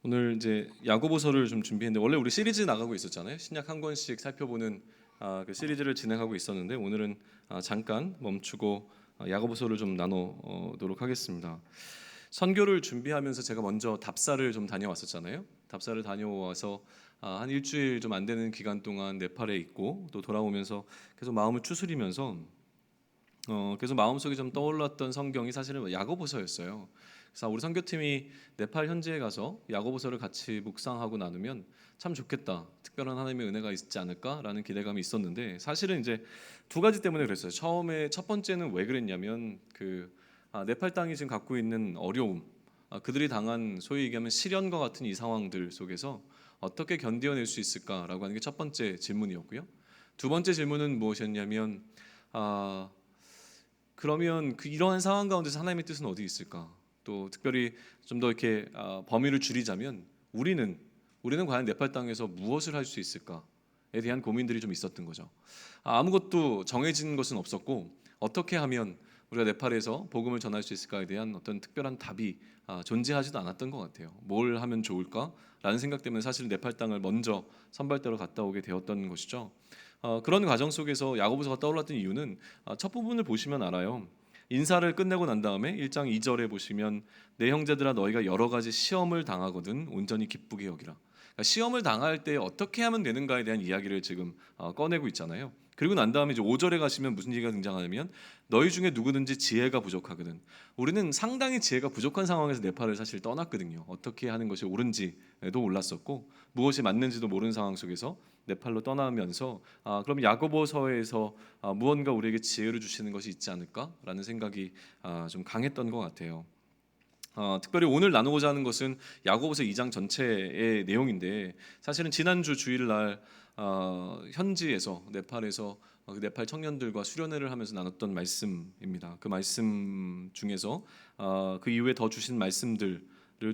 오늘 이제 야고보서를 좀 준비했는데 원래 우리 시리즈 나가고 있었잖아요. 신약 한 권씩 살펴보는 그 시리즈를 진행하고 있었는데 오늘은 잠깐 멈추고 야고보서를 좀 나누도록 하겠습니다. 선교를 준비하면서 제가 먼저 답사를 좀 다녀왔었잖아요. 답사를 다녀와서 한 일주일 좀 안 되는 기간 동안 네팔에 있고 또 돌아오면서 계속 마음을 추스리면서 그래서 마음속에 좀 떠올랐던 성경이 사실은 야고보서였어요. 그래서 우리 선교팀이 네팔 현지에 가서 야고보서를 같이 묵상하고 나누면 참 좋겠다. 특별한 하나님의 은혜가 있지 않을까라는 기대감이 있었는데 사실은 이제 두 가지 때문에 그랬어요. 처음에 첫 번째는 왜 그랬냐면 네팔 땅이 지금 갖고 있는 어려움, 그들이 당한 소위 얘기하면 시련과 같은 이 상황들 속에서 어떻게 견뎌낼 수 있을까라고 하는 게 첫 번째 질문이었고요. 두 번째 질문은 무엇이었냐면 그러면 이러한 상황 가운데서 하나님의 뜻은 어디 있을까? 또 특별히 좀 더 이렇게 범위를 줄이자면 우리는 과연 네팔 땅에서 무엇을 할 수 있을까에 대한 고민들이 좀 있었던 거죠. 아무것도 정해진 것은 없었고 어떻게 하면 우리가 네팔에서 복음을 전할 수 있을까에 대한 어떤 특별한 답이 존재하지도 않았던 것 같아요. 뭘 하면 좋을까라는 생각 때문에 사실 네팔 땅을 먼저 선발대로 갔다 오게 되었던 것이죠. 그런 과정 속에서 야고보서가 떠올랐던 이유는 첫 부분을 보시면 알아요. 인사를 끝내고 난 다음에 1장 2절에 보시면 내 형제들아 너희가 여러 가지 시험을 당하거든 온전히 기쁘게 여기라. 그러니까 시험을 당할 때 어떻게 하면 되는가에 대한 이야기를 지금 꺼내고 있잖아요. 그리고 난 다음에 이제 5절에 가시면 무슨 얘기가 등장하냐면 너희 중에 누구든지 지혜가 부족하거든. 우리는 상당히 지혜가 부족한 상황에서 네팔을 사실 떠났거든요. 어떻게 하는 것이 옳은지도 몰랐었고 무엇이 맞는지도 모르는 상황 속에서 네팔로 떠나면서 그럼 야고보서에서 무언가 우리에게 지혜를 주시는 것이 있지 않을까라는 생각이 좀 강했던 것 같아요. 특별히 오늘 나누고자 하는 것은 야고보서 2장 전체의 내용인데 사실은 지난주 주일날 현지에서 네팔에서 그 네팔 청년들과 수련회를 하면서 나눴던 말씀입니다. 그 말씀 중에서 그 이후에 더 주신 말씀들을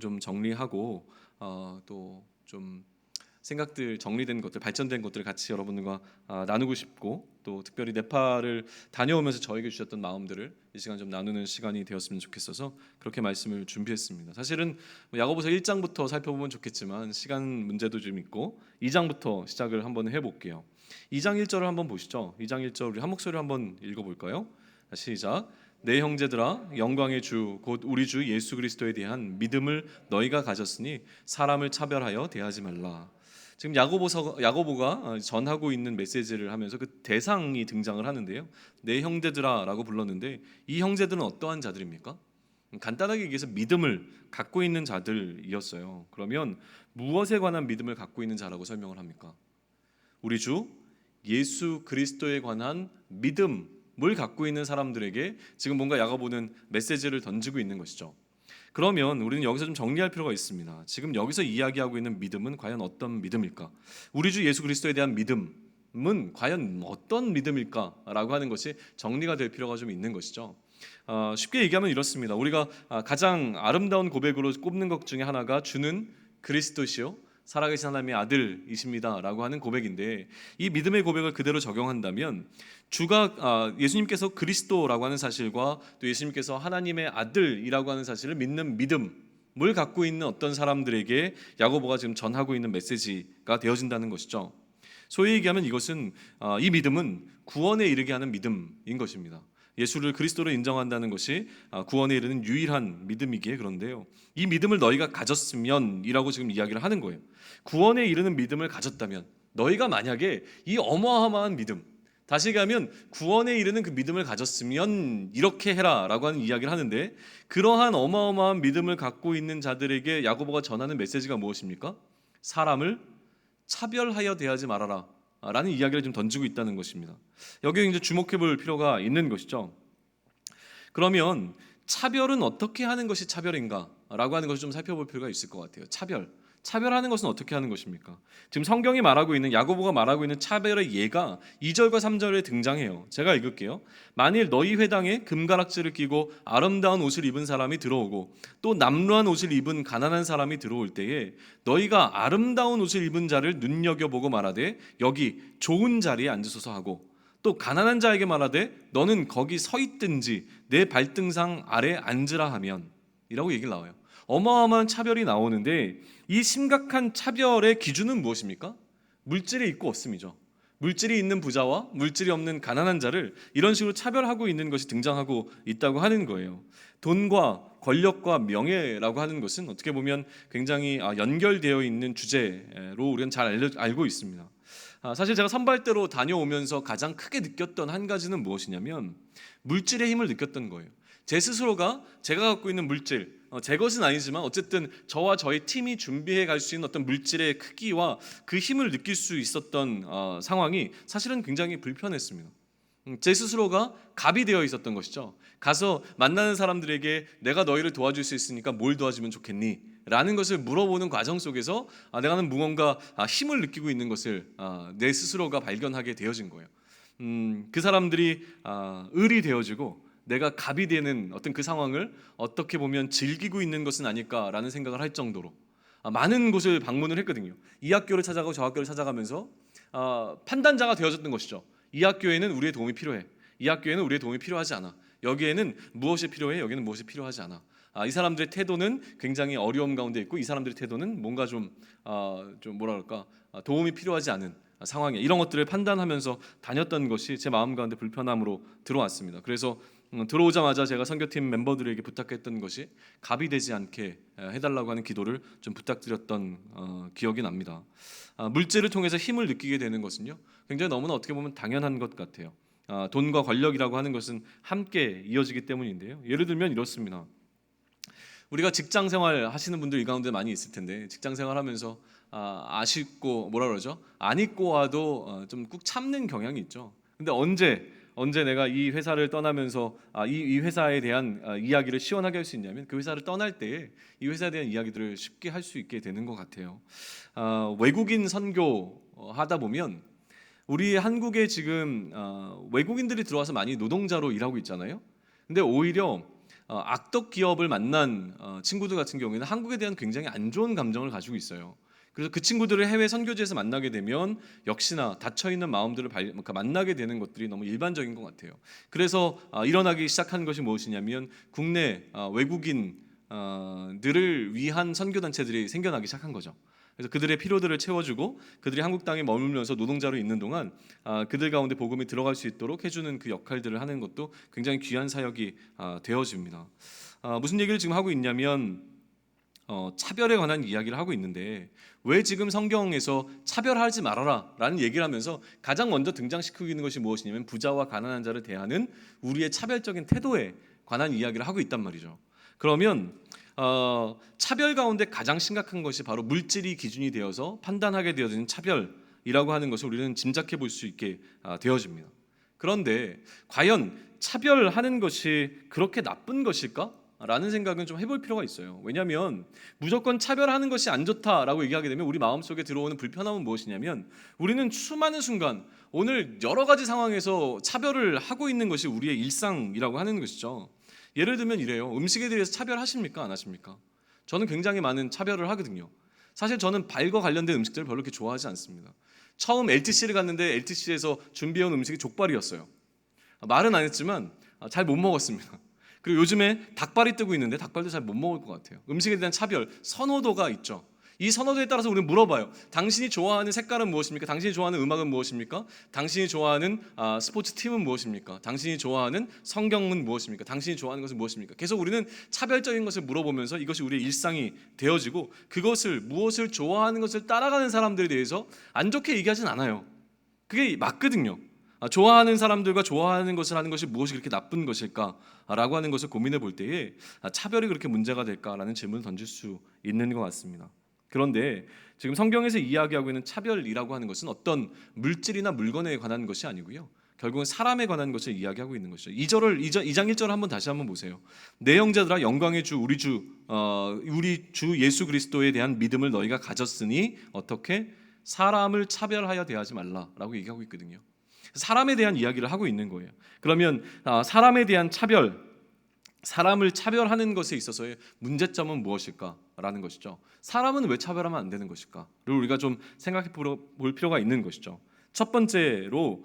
좀 정리하고 또 좀 생각들 정리된 것들 발전된 것들을 같이 여러분들과 나누고 싶고 또 특별히 네팔을 다녀오면서 저에게 주셨던 마음들을 이 시간 좀 나누는 시간이 되었으면 좋겠어서 그렇게 말씀을 준비했습니다. 사실은 야고보서 1장부터 살펴보면 좋겠지만 시간 문제도 좀 있고 2장부터 시작을 한번 해볼게요. 2장 1절을 한번 보시죠. 2장 1절 우리 한 목소리로 한번 읽어볼까요? 시작. 내 형제들아 영광의 주 곧 우리 주 예수 그리스도에 대한 믿음을 너희가 가졌으니 사람을 차별하여 대하지 말라. 지금 야고보가 전하고 있는 메시지를 하면서 그 대상이 등장을 하는데요. 내 형제들아라고 불렀는데 이 형제들은 어떠한 자들입니까? 간단하게 얘기해서 믿음을 갖고 있는 자들이었어요. 그러면 무엇에 관한 믿음을 갖고 있는 자라고 설명을 합니까? 우리 주 예수 그리스도에 관한 믿음을 갖고 있는 사람들에게 지금 뭔가 야고보는 메시지를 던지고 있는 것이죠. 그러면 우리는 여기서 좀 정리할 필요가 있습니다. 지금 여기서 이야기하고 있는 믿음은 과연 어떤 믿음일까? 우리 주 예수 그리스도에 대한 믿음은 과연 어떤 믿음일까라고 하는 것이 정리가 될 필요가 좀 있는 것이죠. 쉽게 얘기하면 이렇습니다. 우리가 가장 아름다운 고백으로 꼽는 것 중에 하나가 주는 그리스도시요 살아계신 하나님의 아들이십니다라고 하는 고백인데 이 믿음의 고백을 그대로 적용한다면 주가 예수님께서 그리스도라고 하는 사실과 또 예수님께서 하나님의 아들이라고 하는 사실을 믿는 믿음을 갖고 있는 어떤 사람들에게 야고보가 지금 전하고 있는 메시지가 되어진다는 것이죠. 소위 얘기하면 이것은 이 믿음은 구원에 이르게 하는 믿음인 것입니다. 예수를 그리스도로 인정한다는 것이 구원에 이르는 유일한 믿음이기에 그런데요. 이 믿음을 너희가 가졌으면이라고 지금 이야기를 하는 거예요. 구원에 이르는 믿음을 가졌다면 너희가 만약에 이 어마어마한 믿음 다시 얘기하면 구원에 이르는 그 믿음을 가졌으면 이렇게 해라라고 하는 이야기를 하는데 그러한 어마어마한 믿음을 갖고 있는 자들에게 야고보가 전하는 메시지가 무엇입니까? 사람을 차별하여 대하지 말아라 라는 이야기를 좀 던지고 있다는 것입니다. 여기에 이제 주목해 볼 필요가 있는 것이죠. 그러면 차별은 어떻게 하는 것이 차별인가? 라고 하는 것을 좀 살펴볼 필요가 있을 것 같아요. 차별하는 것은 어떻게 하는 것입니까? 지금 성경이 말하고 있는 야고보가 말하고 있는 차별의 예가 2절과 3절에 등장해요. 제가 읽을게요. 만일 너희 회당에 금가락지를 끼고 아름다운 옷을 입은 사람이 들어오고 또 남루한 옷을 입은 가난한 사람이 들어올 때에 너희가 아름다운 옷을 입은 자를 눈여겨보고 말하되 여기 좋은 자리에 앉으소서 하고 또 가난한 자에게 말하되 너는 거기 서 있든지 내 발등상 아래 앉으라 하면 이라고 얘기를 나와요. 어마어마한 차별이 나오는데 이 심각한 차별의 기준은 무엇입니까? 물질이 있고 없음이죠. 물질이 있는 부자와 물질이 없는 가난한 자를 이런 식으로 차별하고 있는 것이 등장하고 있다고 하는 거예요. 돈과 권력과 명예라고 하는 것은 어떻게 보면 굉장히 연결되어 있는 주제로 우리는 잘 알고 있습니다. 사실 제가 선발대로 다녀오면서 가장 크게 느꼈던 한 가지는 무엇이냐면 물질의 힘을 느꼈던 거예요. 제 스스로가 제가 갖고 있는 물질, 제 것은 아니지만 어쨌든 저와 저희 팀이 준비해 갈 수 있는 어떤 물질의 크기와 그 힘을 느낄 수 있었던 상황이 사실은 굉장히 불편했습니다. 제 스스로가 갑이 되어 있었던 것이죠. 가서 만나는 사람들에게 내가 너희를 도와줄 수 있으니까 뭘 도와주면 좋겠니? 라는 것을 물어보는 과정 속에서 내가 무언가 힘을 느끼고 있는 것을 내 스스로가 발견하게 되어진 거예요. 그 사람들이 을이 되어지고 내가 갑이 되는 어떤 그 상황을 어떻게 보면 즐기고 있는 것은 아닐까라는 생각을 할 정도로 많은 곳을 방문을 했거든요. 이 학교를 찾아가고 저 학교를 찾아가면서 판단자가 되어졌던 것이죠. 이 학교에는 우리의 도움이 필요해. 이 학교에는 우리의 도움이 필요하지 않아. 여기에는 무엇이 필요해? 여기는 무엇이 필요하지 않아. 이 사람들의 태도는 굉장히 어려움 가운데 있고 이 사람들의 태도는 뭔가 좀 뭐랄까 도움이 필요하지 않은 상황에 이런 것들을 판단하면서 다녔던 것이 제 마음 가운데 불편함으로 들어왔습니다. 그래서 들어오자마자 제가 선교팀 멤버들에게 부탁했던 것이 갑이 되지 않게 해달라고 하는 기도를 좀 부탁드렸던 기억이 납니다. 물질을 통해서 힘을 느끼게 되는 것은요 굉장히 너무나 어떻게 보면 당연한 것 같아요. 돈과 권력이라고 하는 것은 함께 이어지기 때문인데요. 예를 들면 이렇습니다. 우리가 직장 생활 하시는 분들 이 가운데 많이 있을 텐데 직장 생활하면서 아쉽고 뭐라 그러죠? 안 입고 와도 좀 꾹 참는 경향이 있죠. 근데 언제 내가 이 회사를 떠나면서 이 회사에 대한 이야기를 시원하게 할 수 있냐면 그 회사를 떠날 때 이 회사에 대한 이야기들을 쉽게 할 수 있게 되는 것 같아요. 외국인 선교 하다 보면 우리 한국에 지금 외국인들이 들어와서 많이 노동자로 일하고 있잖아요. 근데 오히려 악덕 기업을 만난 친구들 같은 경우에는 한국에 대한 굉장히 안 좋은 감정을 가지고 있어요. 그래서 그 친구들을 해외 선교지에서 만나게 되면 역시나 닫혀 있는 마음들을 만나게 되는 것들이 너무 일반적인 것 같아요. 그래서 일어나기 시작한 것이 무엇이냐면 국내 외국인들을 위한 선교 단체들이 생겨나기 시작한 거죠. 그래서 그들의 필요들을 채워주고 그들이 한국 땅에 머물면서 노동자로 있는 동안 그들 가운데 복음이 들어갈 수 있도록 해주는 그 역할들을 하는 것도 굉장히 귀한 사역이 되어집니다. 무슨 얘기를 지금 하고 있냐면 차별에 관한 이야기를 하고 있는데 왜 지금 성경에서 차별하지 말아라 라는 얘기를 하면서 가장 먼저 등장시키고 있는 것이 무엇이냐면 부자와 가난한 자를 대하는 우리의 차별적인 태도에 관한 이야기를 하고 있단 말이죠. 그러면 차별 가운데 가장 심각한 것이 바로 물질이 기준이 되어서 판단하게 되어지는 차별이라고 하는 것을 우리는 짐작해 볼 수 있게 되어집니다. 그런데 과연 차별하는 것이 그렇게 나쁜 것일까? 라는 생각은 좀 해볼 필요가 있어요. 왜냐하면 무조건 차별하는 것이 안 좋다라고 얘기하게 되면 우리 마음속에 들어오는 불편함은 무엇이냐면 우리는 수많은 순간 오늘 여러 가지 상황에서 차별을 하고 있는 것이 우리의 일상이라고 하는 것이죠. 예를 들면 이래요. 음식에 대해서 차별하십니까? 안 하십니까? 저는 굉장히 많은 차별을 하거든요. 사실 저는 발과 관련된 음식들을 별로 그렇게 좋아하지 않습니다. 처음 LTC를 갔는데 LTC에서 준비해온 음식이 족발이었어요. 말은 안 했지만 잘 못 먹었습니다. 그리고 요즘에 닭발이 뜨고 있는데 닭발도 잘 못 먹을 것 같아요. 음식에 대한 차별, 선호도가 있죠. 이 선호도에 따라서 우리는 물어봐요. 당신이 좋아하는 색깔은 무엇입니까? 당신이 좋아하는 음악은 무엇입니까? 당신이 좋아하는 스포츠 팀은 무엇입니까? 당신이 좋아하는 성경은 무엇입니까? 당신이 좋아하는 것은 무엇입니까? 계속 우리는 차별적인 것을 물어보면서 이것이 우리의 일상이 되어지고 그것을 무엇을 좋아하는 것을 따라가는 사람들에 대해서 안 좋게 얘기하진 않아요. 그게 맞거든요. 좋아하는 사람들과 좋아하는 것을 하는 것이 무엇이 그렇게 나쁜 것일까라고 하는 것을 고민해 볼 때에 차별이 그렇게 문제가 될까라는 질문을 던질 수 있는 것 같습니다. 그런데 지금 성경에서 이야기하고 있는 차별이라고 하는 것은 어떤 물질이나 물건에 관한 것이 아니고요. 결국은 사람에 관한 것을 이야기하고 있는 것이죠. 2장 1절을 한번 다시 한번 보세요. 내 형제들아 영광의 주 우리 주 예수 그리스도에 대한 믿음을 너희가 가졌으니 어떻게 사람을 차별하여 대하지 말라라고 얘기하고 있거든요. 사람에 대한 이야기를 하고 있는 거예요. 그러면 사람에 대한 차별, 사람을 차별하는 것에 있어서의 문제점은 무엇일까라는 것이죠. 사람은 왜 차별하면 안 되는 것일까를 우리가 좀 생각해 볼 필요가 있는 것이죠. 첫 번째로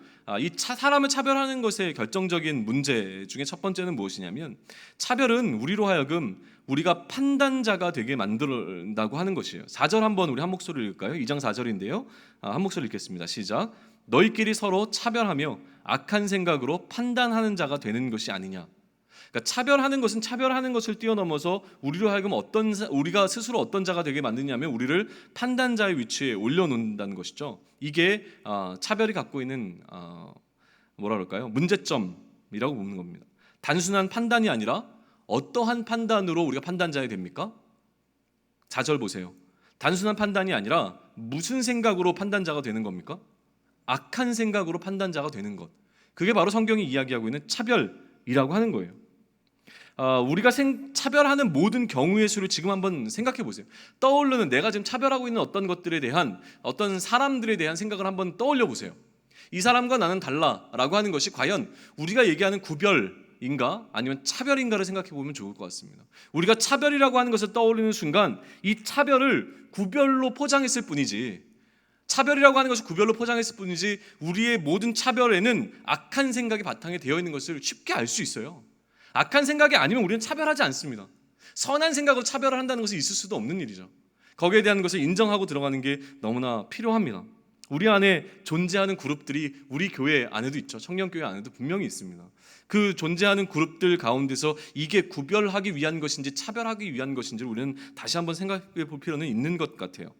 사람을 차별하는 것의 결정적인 문제 중에 첫 번째는 무엇이냐면 차별은 우리로 하여금 우리가 판단자가 되게 만든다고 하는 것이에요. 4절 한번 우리 한 목소리를 읽을까요? 2장 4절인데요. 한 목소리 읽겠습니다. 시작. 너희끼리 서로 차별하며 악한 생각으로 판단하는 자가 되는 것이 아니냐. 그러니까 차별하는 것은 차별하는 것을 뛰어넘어서 우리로 하여금 우리가 스스로 어떤 자가 되게 만드냐면 우리를 판단자의 위치에 올려놓는다는 것이죠. 이게 차별이 갖고 있는 뭐라 그럴까요? 문제점이라고 보는 겁니다. 단순한 판단이 아니라 어떠한 판단으로 우리가 판단자가 됩니까? 4절 보세요. 단순한 판단이 아니라 무슨 생각으로 판단자가 되는 겁니까? 악한 생각으로 판단자가 되는 것. 그게 바로 성경이 이야기하고 있는 차별이라고 하는 거예요. 우리가 차별하는 모든 경우의 수를 지금 한번 생각해 보세요. 떠오르는 내가 지금 차별하고 있는 어떤 것들에 대한 어떤 사람들에 대한 생각을 한번 떠올려 보세요. 이 사람과 나는 달라라고 하는 것이 과연 우리가 얘기하는 구별인가 아니면 차별인가를 생각해 보면 좋을 것 같습니다. 우리가 차별이라고 하는 것을 떠올리는 순간 이 차별을 구별로 포장했을 뿐이지, 차별이라고 하는 것을 구별로 포장했을 뿐이지 우리의 모든 차별에는 악한 생각이 바탕에 되어 있는 것을 쉽게 알 수 있어요. 악한 생각이 아니면 우리는 차별하지 않습니다. 선한 생각으로 차별을 한다는 것이 있을 수도 없는 일이죠. 거기에 대한 것을 인정하고 들어가는 게 너무나 필요합니다. 우리 안에 존재하는 그룹들이 우리 교회 안에도 있죠. 청년교회 안에도 분명히 있습니다. 그 존재하는 그룹들 가운데서 이게 구별하기 위한 것인지 차별하기 위한 것인지를 우리는 다시 한번 생각해 볼 필요는 있는 것 같아요.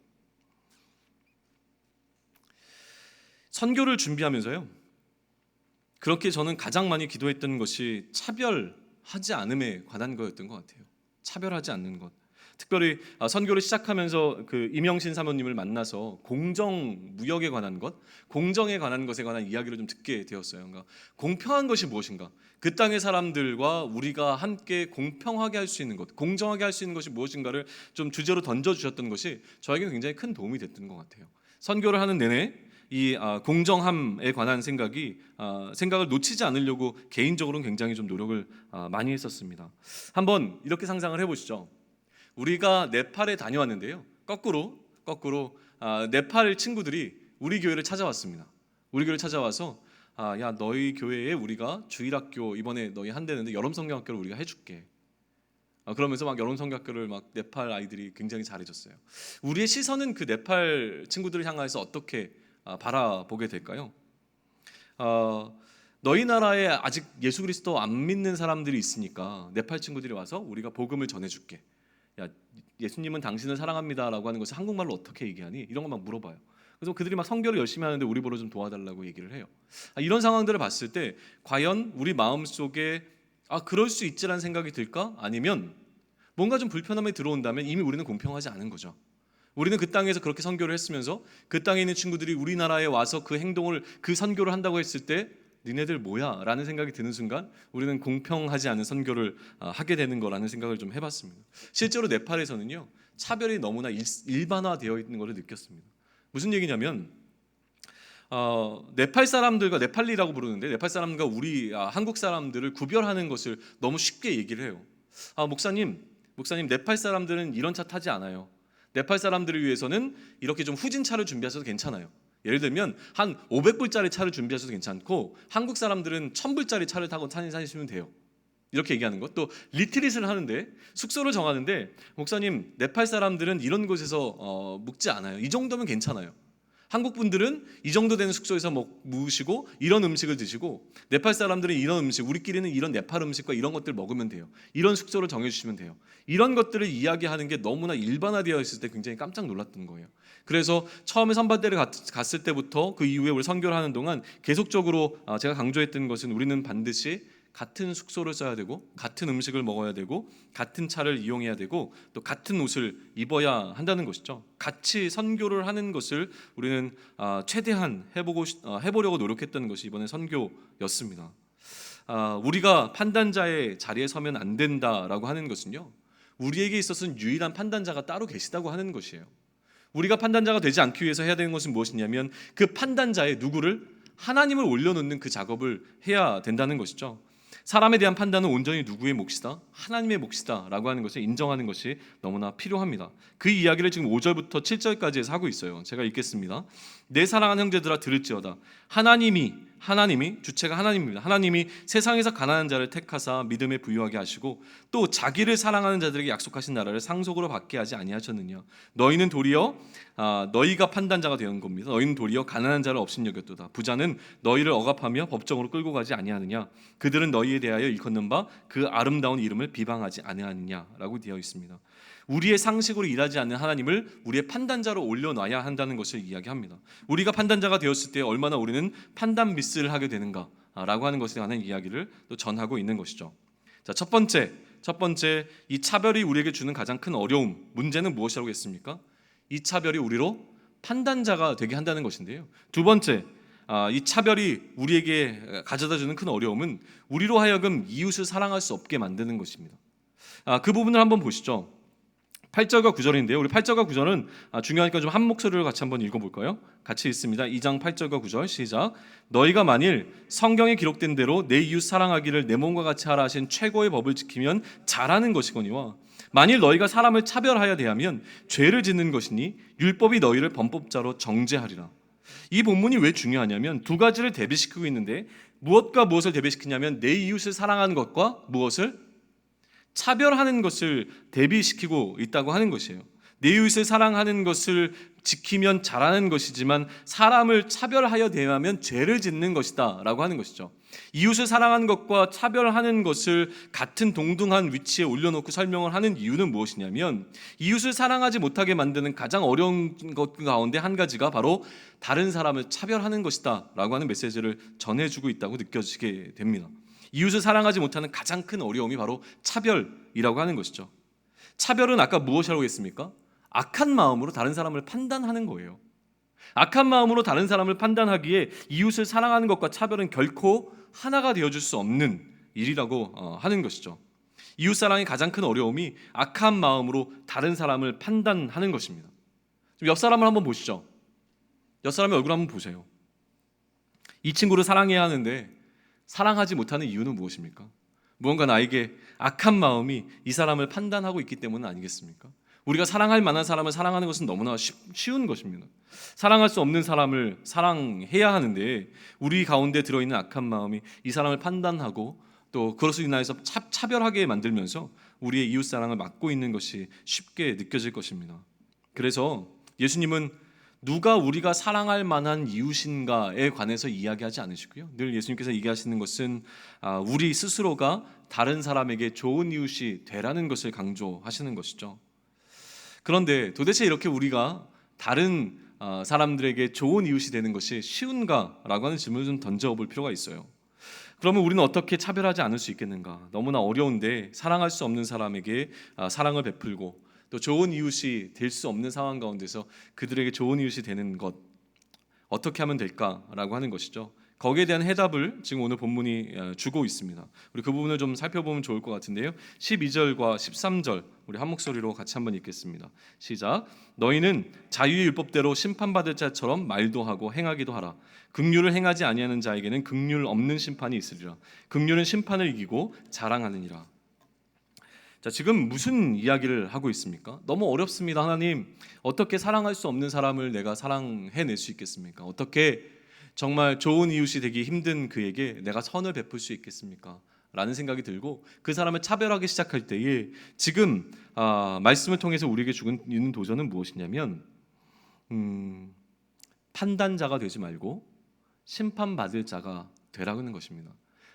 선교를 준비하면서요, 그렇게 저는 가장 많이 기도했던 것이 차별하지 않음에 관한 거였던 것 같아요. 차별하지 않는 것. 특별히 선교를 시작하면서 그 임영신 사모님을 만나서 공정 무역에 관한 것, 공정에 관한 것에 관한 이야기를 좀 듣게 되었어요. 그러니까 공평한 것이 무엇인가? 그 땅의 사람들과 우리가 함께 공평하게 할 수 있는 것, 공정하게 할 수 있는 것이 무엇인가를 좀 주제로 던져주셨던 것이 저에게는 굉장히 큰 도움이 됐던 것 같아요. 선교를 하는 내내 이 공정함에 관한 생각을 놓치지 않으려고 개인적으로는 굉장히 좀 노력을 많이 했었습니다. 한번 이렇게 상상을 해보시죠. 우리가 네팔에 다녀왔는데요. 거꾸로 네팔 친구들이 우리 교회를 찾아왔습니다. 우리 교회를 찾아와서 야, 너희 교회에 우리가 주일학교 이번에 너희 한대는데 여름성경학교를 우리가 해줄게. 그러면서 막 여름성경학교를 막 네팔 아이들이 굉장히 잘해줬어요. 우리의 시선은 그 네팔 친구들을 향해서 어떻게 바라보게 될까요? 너희 나라에 아직 예수 그리스도 안 믿는 사람들이 있으니까 네팔 친구들이 와서 우리가 복음을 전해줄게. 야, 예수님은 당신을 사랑합니다라고 하는 것을 한국말로 어떻게 얘기하니? 이런 거 막 물어봐요. 그래서 그들이 막 선교를 열심히 하는데 우리 보러 좀 도와달라고 얘기를 해요. 이런 상황들을 봤을 때 과연 우리 마음속에 그럴 수 있지라는 생각이 들까? 아니면 뭔가 좀 불편함이 들어온다면 이미 우리는 공평하지 않은 거죠. 우리는 그 땅에서 그렇게 선교를 했으면서 그 땅에 있는 친구들이 우리나라에 와서 그 선교를 한다고 했을 때 니네들 뭐야? 라는 생각이 드는 순간 우리는 공평하지 않은 선교를 하게 되는 거라는 생각을 좀 해봤습니다. 실제로 네팔에서는요, 차별이 너무나 일반화되어 있는 것을 느꼈습니다. 무슨 얘기냐면 네팔 사람들과 네팔리라고 부르는데 네팔 사람과 우리 한국 사람들을 구별하는 것을 너무 쉽게 얘기를 해요. 목사님 네팔 사람들은 이런 차 타지 않아요. 네팔 사람들을 위해서는 이렇게 좀 후진 차를 준비하셔도 괜찮아요. 예를 들면 한 500불짜리 차를 준비하셔도 괜찮고 한국 사람들은 1000불짜리 차를 타고 다니시면 돼요. 이렇게 얘기하는 것. 또 리트릿을 하는데 숙소를 정하는데 목사님 네팔 사람들은 이런 곳에서 묵지 않아요. 이 정도면 괜찮아요. 한국 분들은 이 정도 되는 숙소에서 묵으시고 이런 음식을 드시고 네팔 사람들은 이런 음식, 우리끼리는 이런 네팔 음식과 이런 것들 먹으면 돼요. 이런 숙소를 정해주시면 돼요. 이런 것들을 이야기하는 게 너무나 일반화되어 있을 때 굉장히 깜짝 놀랐던 거예요. 그래서 처음에 선발대를 갔을 때부터 그 이후에 우리 선교를 하는 동안 계속적으로 제가 강조했던 것은 우리는 반드시 같은 숙소를 써야 되고 같은 음식을 먹어야 되고 같은 차를 이용해야 되고 또 같은 옷을 입어야 한다는 것이죠. 같이 선교를 하는 것을 우리는 최대한 해보려고 노력했던 것이 이번에 선교였습니다. 우리가 판단자의 자리에 서면 안 된다라고 하는 것은요, 우리에게 있어서는 유일한 판단자가 따로 계시다고 하는 것이에요. 우리가 판단자가 되지 않기 위해서 해야 되는 것은 무엇이냐면 그 판단자의 누구를 하나님을 올려놓는 그 작업을 해야 된다는 것이죠. 사람에 대한 판단은 온전히 누구의 몫이다? 하나님의 몫이다 라고 하는 것을 인정하는 것이 너무나 필요합니다. 그 이야기를 지금 5절부터 7절까지 해서 하고 있어요. 제가 읽겠습니다. 내 사랑하는 형제들아 들을지어다. 하나님이 주체가 하나님입니다. 하나님이 세상에서 가난한 자를 택하사 믿음에 부유하게 하시고 또 자기를 사랑하는 자들에게 약속하신 나라를 상속으로 받게 하지 아니하셨느냐. 너희는 도리어 너희가 판단자가 되는 겁니다. 너희는 도리어 가난한 자를 업신여겼도다. 부자는 너희를 억압하며 법정으로 끌고 가지 아니하느냐. 그들은 너희에 대하여 일컫는 바 그 아름다운 이름을 비방하지 아니하느냐라고 되어 있습니다. 우리의 상식으로 일하지 않는 하나님을 우리의 판단자로 올려놔야 한다는 것을 이야기합니다. 우리가 판단자가 되었을 때 얼마나 우리는 판단 미스를 하게 되는가라고 하는 것에 관한 이야기를 또 전하고 있는 것이죠. 자, 첫 번째 이 차별이 우리에게 주는 가장 큰 어려움, 문제는 무엇이라고 했습니까? 이 차별이 우리로 판단자가 되게 한다는 것인데요. 두 번째, 이 차별이 우리에게 가져다주는 큰 어려움은 우리로 하여금 이웃을 사랑할 수 없게 만드는 것입니다. 그 부분을 한번 보시죠. 8절과 9절인데요. 우리 8절과 9절은 중요하니까 좀 한 목소리로 같이 한번 읽어볼까요? 같이 읽습니다. 2장 8절과 9절 시작. 너희가 만일 성경에 기록된 대로 내 이웃 사랑하기를 내 몸과 같이 하라 하신 최고의 법을 지키면 잘하는 것이거니와 만일 너희가 사람을 차별하여 대하면 죄를 짓는 것이니 율법이 너희를 범법자로 정죄하리라. 이 본문이 왜 중요하냐면 두 가지를 대비시키고 있는데 무엇과 무엇을 대비시키냐면 내 이웃을 사랑하는 것과 무엇을 차별하는 것을 대비시키고 있다고 하는 것이에요. 내 이웃을 사랑하는 것을 지키면 잘하는 것이지만 사람을 차별하여 대하면 죄를 짓는 것이다 라고 하는 것이죠. 이웃을 사랑하는 것과 차별하는 것을 같은 동등한 위치에 올려놓고 설명을 하는 이유는 무엇이냐면 이웃을 사랑하지 못하게 만드는 가장 어려운 것 가운데 한 가지가 바로 다른 사람을 차별하는 것이다 라고 하는 메시지를 전해주고 있다고 느껴지게 됩니다. 이웃을 사랑하지 못하는 가장 큰 어려움이 바로 차별이라고 하는 것이죠. 차별은 아까 무엇이라고 했습니까? 악한 마음으로 다른 사람을 판단하는 거예요. 악한 마음으로 다른 사람을 판단하기에 이웃을 사랑하는 것과 차별은 결코 하나가 되어줄 수 없는 일이라고 하는 것이죠. 이웃사랑의 가장 큰 어려움이 악한 마음으로 다른 사람을 판단하는 것입니다. 옆 사람을 한번 보시죠. 옆 사람의 얼굴 한번 보세요. 이 친구를 사랑해야 하는데 사랑하지 못하는 이유는 무엇입니까? 무언가 나에게 악한 마음이 이 사람을 판단하고 있기 때문은 아니겠습니까? 우리가 사랑할 만한 사람을 사랑하는 것은 너무나 쉬운 것입니다. 사랑할 수 없는 사람을 사랑해야 하는데 우리 가운데 들어있는 악한 마음이 이 사람을 판단하고 또 그것으로 인하여서 차별하게 만들면서 우리의 이웃사랑을 막고 있는 것이 쉽게 느껴질 것입니다. 그래서 예수님은 누가 우리가 사랑할 만한 이웃인가에 관해서 이야기하지 않으시고요. 늘 예수님께서 얘기하시는 것은 우리 스스로가 다른 사람에게 좋은 이웃이 되라는 것을 강조하시는 것이죠. 그런데 도대체 이렇게 우리가 다른 사람들에게 좋은 이웃이 되는 것이 쉬운가라고 하는 질문을 좀 던져볼 필요가 있어요. 그러면 우리는 어떻게 차별하지 않을 수 있겠는가? 너무나 어려운데 사랑할 수 없는 사람에게 사랑을 베풀고 또 좋은 이웃이 될 수 없는 상황 가운데서 그들에게 좋은 이웃이 되는 것 어떻게 하면 될까라고 하는 것이죠. 거기에 대한 해답을 지금 오늘 본문이 주고 있습니다. 우리 그 부분을 좀 살펴보면 좋을 것 같은데요. 12절과 13절 우리 한 목소리로 같이 한번 읽겠습니다. 시작. 너희는 자유의 율법대로 심판받을 자처럼 말도 하고 행하기도 하라. 긍휼을 행하지 아니하는 자에게는 긍휼 없는 심판이 있으리라. 긍휼은 심판을 이기고 자랑하느니라. 자, 지금 무슨 이야기를 하고 있습니까? 너무 어렵습니다. 하나님, 어떻게 사랑할 수 없는 사람을 내가 사랑해낼 수 있겠습니까? 어떻게 정말 좋은 이웃이 되기 힘든 그에게 내가 선을 베풀 수 있겠습니까? 라는 생각이 들고 그 사람을 차별하기 시작할 때에 지금 말씀을 통해서 우리에게 주고 있는 도전은 무엇이냐면 판단자가 되지 말고 심판받을 자가 되라는 것입니다.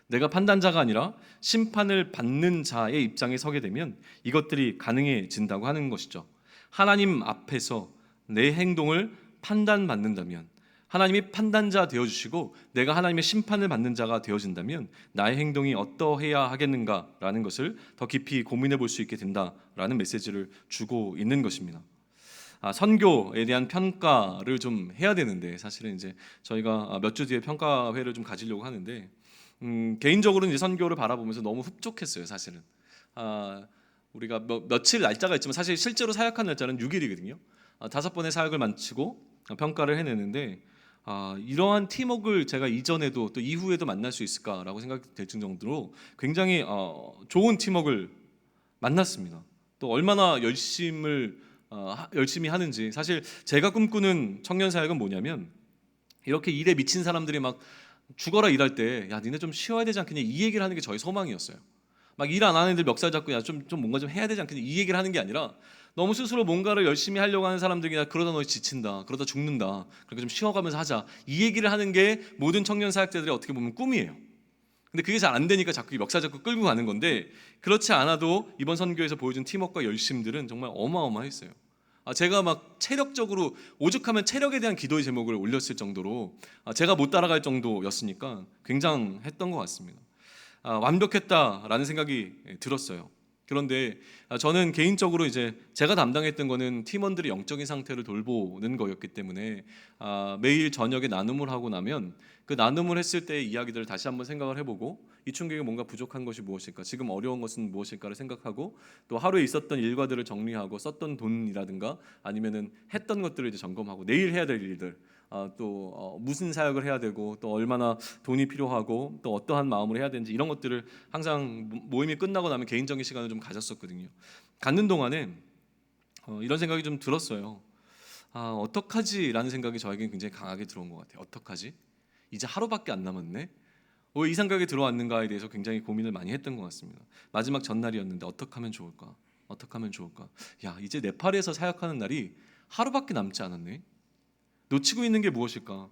내가 판단자가 아니라 심판을 받는 자의 입장에 서게 되면 이것들이 가능해진다고 하는 것이죠. 하나님 앞에서 내 행동을 판단받는다면 하나님이 판단자 되어주시고 내가 하나님의 심판을 받는 자가 되어진다면 나의 행동이 어떠해야 하겠는가라는 것을 더 깊이 고민해 볼 수 있게 된다라는 메시지를 주고 있는 것입니다. 선교에 대한 평가를 좀 해야 되는데 사실은 이제 저희가 몇 주 뒤에 평가회를 좀 가지려고 하는데 개인적으로는 이제 선교를 바라보면서 너무 흡족했어요. 사실은 우리가 며칠 날짜가 있지만 사실 실제로 사역한 날짜는 6일이거든요. 5번의 사역을 마치고 평가를 해내는데 이러한 팀워크를 제가 이전에도 또 이후에도 만날 수 있을까라고 생각될 정도로 굉장히 좋은 팀워크를 만났습니다. 또 얼마나 열심히 하는지. 사실 제가 꿈꾸는 청년 사역은 뭐냐면, 이렇게 일에 미친 사람들이 막 죽어라 일할 때 야 니네 좀 쉬어야 되지 않겠냐 이 얘기를 하는 게 저의 소망이었어요. 막 일 안 하는 애들 멱살 잡고 야 좀 뭔가 좀 해야 되지 않겠냐 이 얘기를 하는 게 아니라, 너무 스스로 뭔가를 열심히 하려고 하는 사람들이 야 그러다 너 지친다, 그러다 죽는다, 그러니까 좀 쉬어가면서 하자, 이 얘기를 하는 게 모든 청년 사역자들의 어떻게 보면 꿈이에요. 근데 그게 잘 안 되니까 자꾸 멱살 잡고 끌고 가는 건데, 그렇지 않아도 이번 선교에서 보여준 팀워크와 열심들은 정말 어마어마했어요. 제가 막 체력적으로 오죽하면 체력에 대한 기도의 제목을 올렸을 정도로 제가 못 따라갈 정도였으니까 굉장했던 것 같습니다. 완벽했다라는 생각이 들었어요. 그런데 저는 개인적으로 이제 제가 담당했던 거는 팀원들의 영적인 상태를 돌보는 거였기 때문에 매일 저녁에 나눔을 하고 나면 그 나눔을 했을 때의 이야기들을 다시 한번 생각을 해보고, 이 충격에 뭔가 부족한 것이 무엇일까, 지금 어려운 것은 무엇일까를 생각하고, 또 하루에 있었던 일과들을 정리하고 썼던 돈이라든가 아니면은 했던 것들을 이제 점검하고, 내일 해야 될 일들, 또 무슨 사역을 해야 되고, 또 얼마나 돈이 필요하고, 또 어떠한 마음으로 해야 되는지, 이런 것들을 항상 모임이 끝나고 나면 개인적인 시간을 좀 가졌었거든요. 갖는 동안에 이런 생각이 좀 들었어요. 어떡하지라는 생각이 저에게는 굉장히 강하게 들어온 것 같아요. 어떡하지? 이제 하루밖에 안 남았네. 왜 이 생각이 들어왔는가에 대해서 굉장히 고민을 많이 했던 것 같습니다. 마지막 전날이었는데 어떻게 하면 좋을까? 어떻게 하면 좋을까? 야, 이제 네팔에서 사역하는 날이 하루밖에 남지 않았네. 놓치고 있는 게 무엇일까?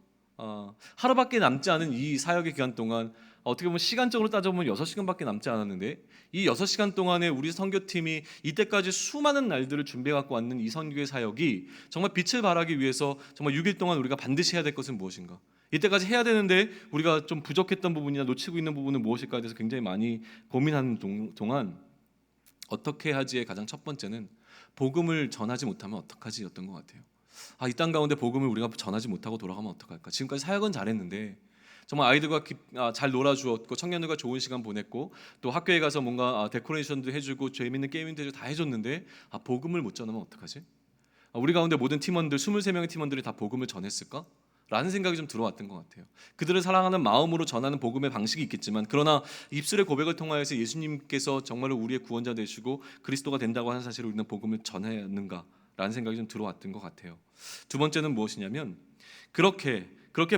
하루밖에 남지 않은 이 사역의 기간 동안 어떻게 보면 시간적으로 따져보면 6시간밖에 남지 않았는데, 이 6시간 동안에 우리 선교팀이 이때까지 수많은 날들을 준비해 갖고 왔는 이 선교의 사역이 정말 빛을 발하기 위해서 정말 6일 동안 우리가 반드시 해야 될 것은 무엇인가? 이때까지 해야 되는데 우리가 좀 부족했던 부분이나 놓치고 있는 부분은 무엇일까에 대해서 굉장히 많이 고민하는 동안 어떻게 하지의 가장 첫 번째는 복음을 전하지 못하면 어떡하지였던 것 같아요. 이 땅 가운데 복음을 우리가 전하지 못하고 돌아가면 어떡할까? 지금까지 사역은 잘했는데 정말 아이들과 잘 놀아주었고 청년들과 좋은 시간 보냈고, 또 학교에 가서 뭔가 데코레이션도 해주고 재밌는 게임도 해주고 다 해줬는데 복음을 못 전하면 어떡하지? 우리 가운데 모든 팀원들 23명의 팀원들이 다 복음을 전했을까? 라는 생각이 좀 들어왔던 것 같아요. 그들을 사랑하는 마음으로 전하는 복음의 방식이 있겠지만, 그러나 입술의 고백을 통하여서 예수님께서 정말로 우리의 구원자 되시고 그리스도가 된다고 하는 사실을 우리는 복음을 전했는가? 라는 생각이 좀 들어왔던 것 같아요. 두 번째는 무엇이냐면, 그렇게